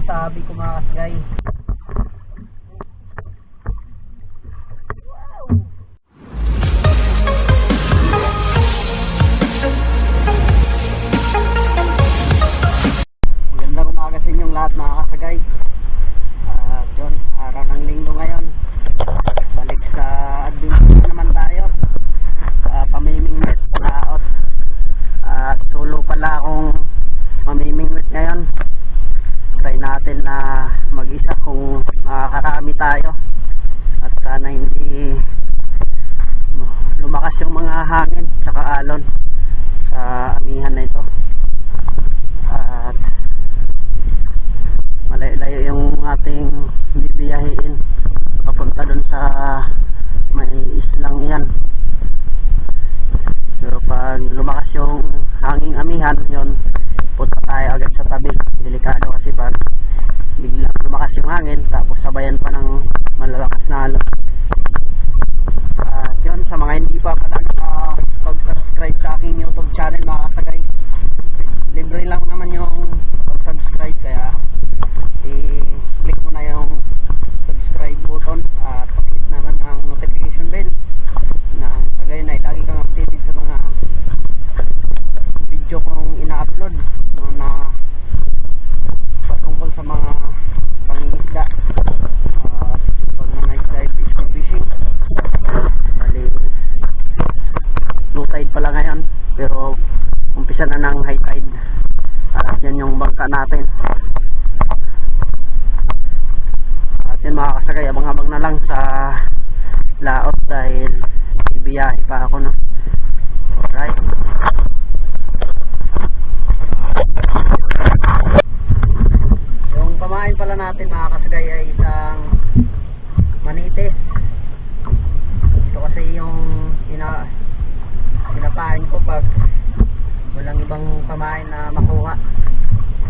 sinasabi ko mga kasgay. Magandang umaga sa inyong lahat mga kasagay. Yun, araw ng linggo ngayon. Balik sa adventure naman tayo. Pamimingwit, palaot. Solo pala akong mamimingwit ngayon. Try natin na mag-isa kung makakarami tayo. At sana hindi lumakas yung mga hangin tsaka alon sa amihan na ito. At malayo yung ating bibiyahiin papunta dun sa may islang yan. Pero pag lumakas yung hanging amihan, yun, punta tayo agad sa tabi. Delikado kasi pag biglang lumakas yung hangin tapos sabayan pa ng malalakas na alon. At yun, sa mga hindi pa pala nakapag-subscribe sa aking YouTube channel mga kasagay, libre lang naman yung pag-subscribe, kaya i-click mo na yung subscribe button at pakit naman ang notification bell na sa gayon ay lagi kang updated sa mga video kong ina-upload na patungkol sa mga pangingisda. Pag na night dive is fishing, bali low tide pala ngayon pero umpisa na ng high tide. At yan yung bangka natin. At yan mga kasagay, abang-abang na lang sa laot dahil ibiyahe pa ako, no? Alright. Yung pamain pala natin mga kasagay ay isang manitis. Ito kasi yung pinapain ko pag walang ibang pamain na makuha.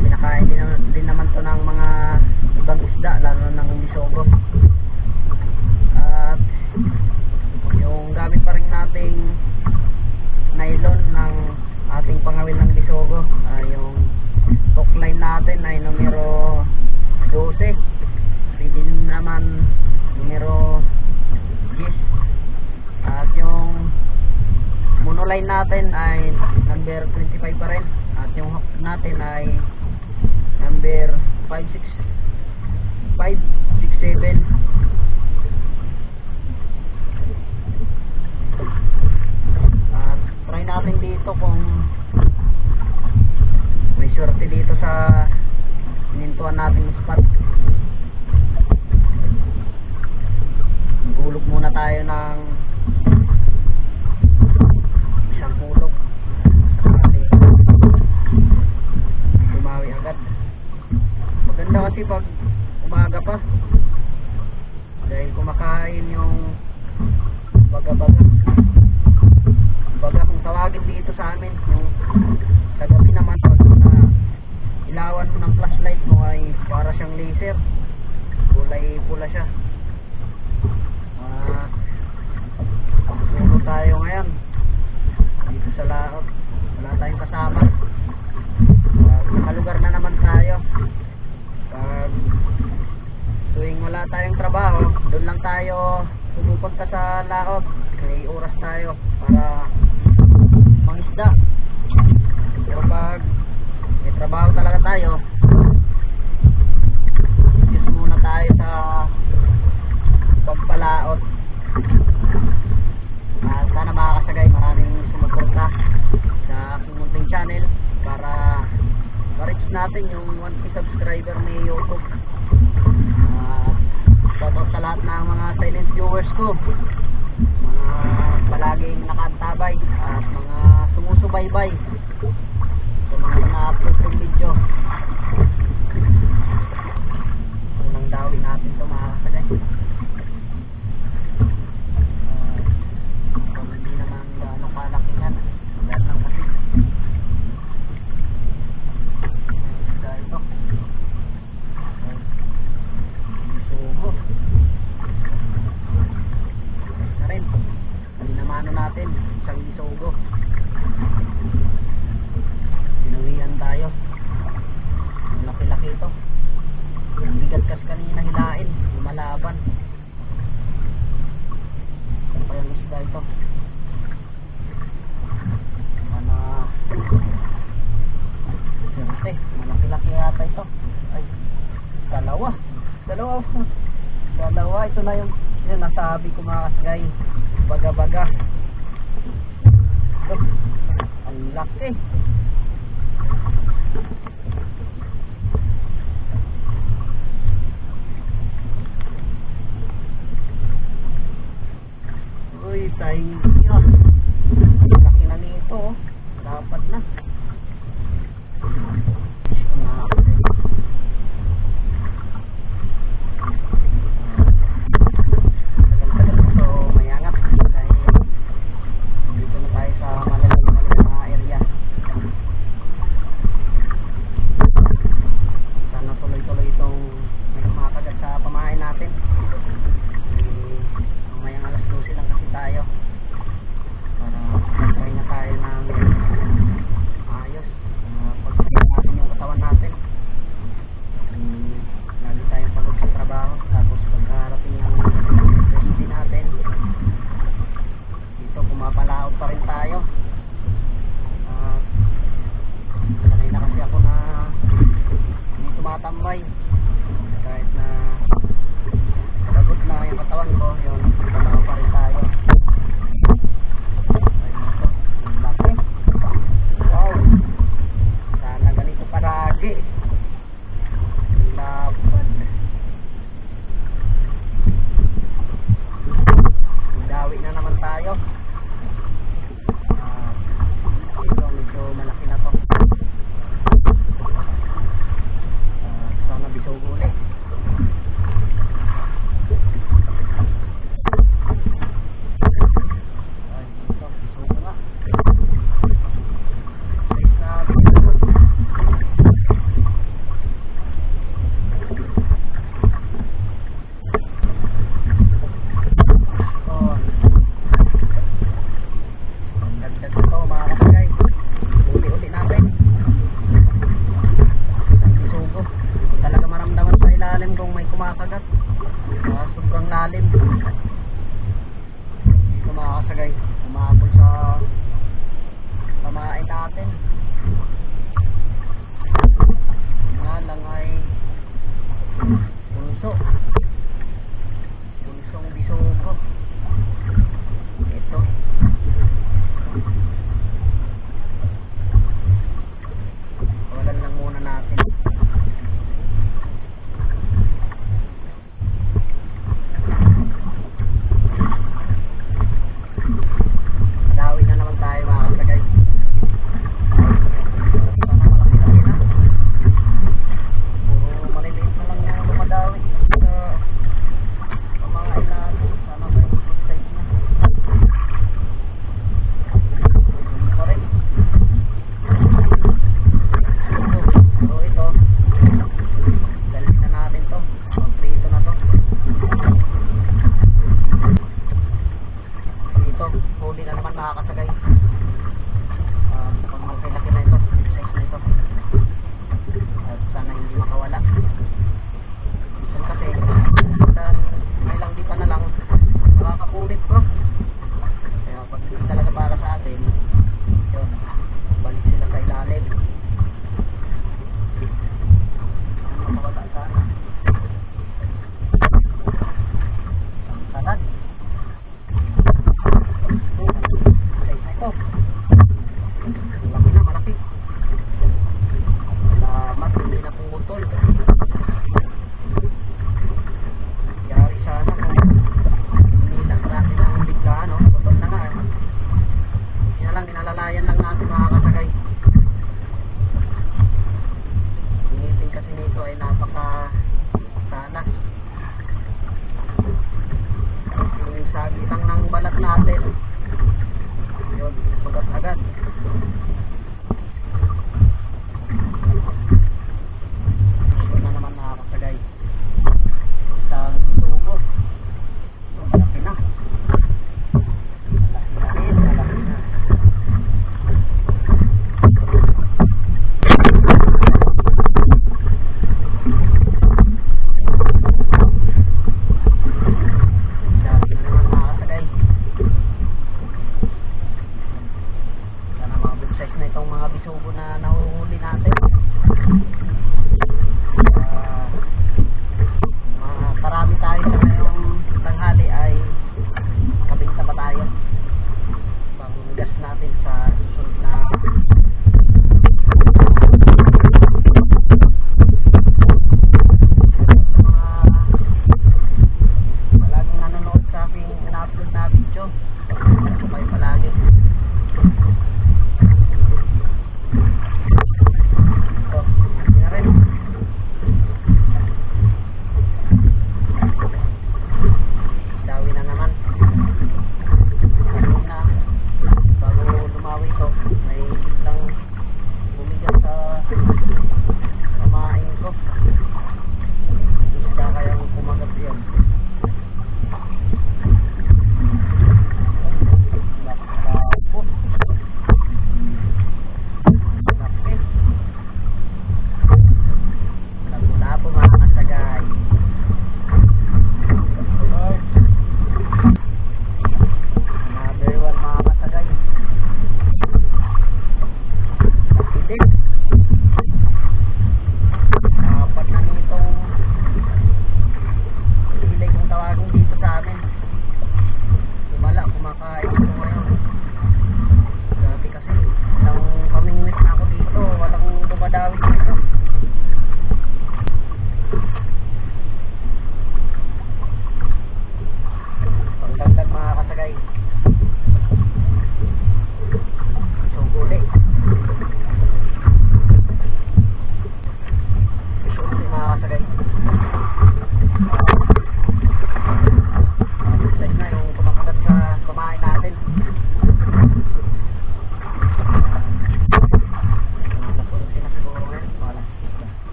Pinakain din naman to ng mga ibang isda, lalo ng bisogo. At yung gamit pa rin nating nylon ng ating pangawin ng bisogo, yung hook line natin ay numero 12. Pwede din naman numero 10. At yung monoline natin ay number 25 pa rin. At yung hook natin ay number 567. At try natin dito kung may swerte dito sa inintuan nating spot. Gulog muna tayo ng isang hulog sakali tumawi agad. Maganda kasi pag umaga pa dahil kumakain yung baga-baga kung tawagin dito sa amin. Yung sa gabi naman pag na ilawan mo ng flashlight mo ay para siyang laser, kulay pula siya. Solo tayo ngayon dito sa laot, wala tayong kasama. Nakalugar na naman tayo. Pag tuwing wala tayong trabaho, doon lang tayo pumupunta sa laot. May oras tayo para mangisda. Pero pag may trabaho talaga tayo, just muna tayo sa pagpalaot. Sana mga kasagay, maraming sumuporta sa aking munting channel para ma-reach natin yung 1K subscriber ni YouTube. Shoutout sa lahat ng mga silent viewers ko, mga palaging nakaantabay at mga sumusubaybay sa mga ina-upload kong video. Unang dawin natin ito mga kasagay. Hindi naman gano'ng kalakihan dahil lang kasi dahil ito sugo na rin. Hindi naman natin isang bisogo. ito na yung nasabi ko mga kasgay, baga-baga. Ito, ang laki. Uy, tayo. Laki na nito, oh. Dapat na. Tambay kahit na pagod na yung katawan ko, yun, trabaho pa rin tayo. Ay, ito, ang laki. Wow, sana ganito paragi. Lapad. Dawi na naman tayo. Ito medyo malaki na to. Sana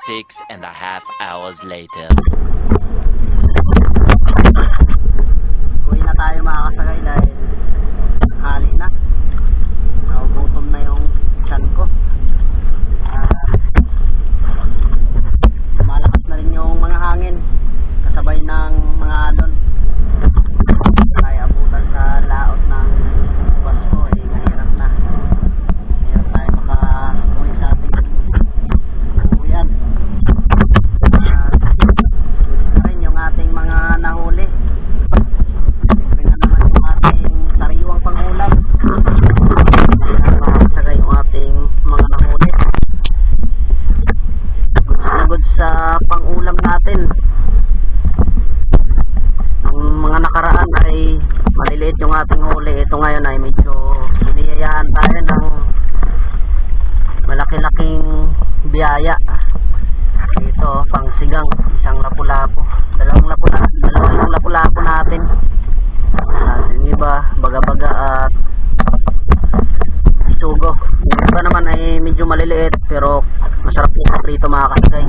6.5 hours later. Uwi na tayo mga kasagay dahil hali na. Nagugutom na yung tiyan ko. Malakas na rin yung mga hangin kasabay ng mga alon. Tayo abutan sa laot ng Pasko eh, mahirap na. Mahirap tayo maka-uwi sa ating uwian. Gusto rin yung ating mga nahuli. Siyempre na naman yung ating sariwang pangulam. Nakakasagay yung ating mga nahuli. Goods na goods sa pangulam natin. Ang mga nakaraan ay maliliit yung ating huli. Ito ngayon ay medyo biniyayahan tayo ng malaki-laking biyaya. Ito pang sigang, isang lapu-lapu, dalawang yung lapu-lapu natin. At yung iba baga-baga at bisugo. Yung iba naman ay medyo maliliit pero masarap yung prito mga kasagay.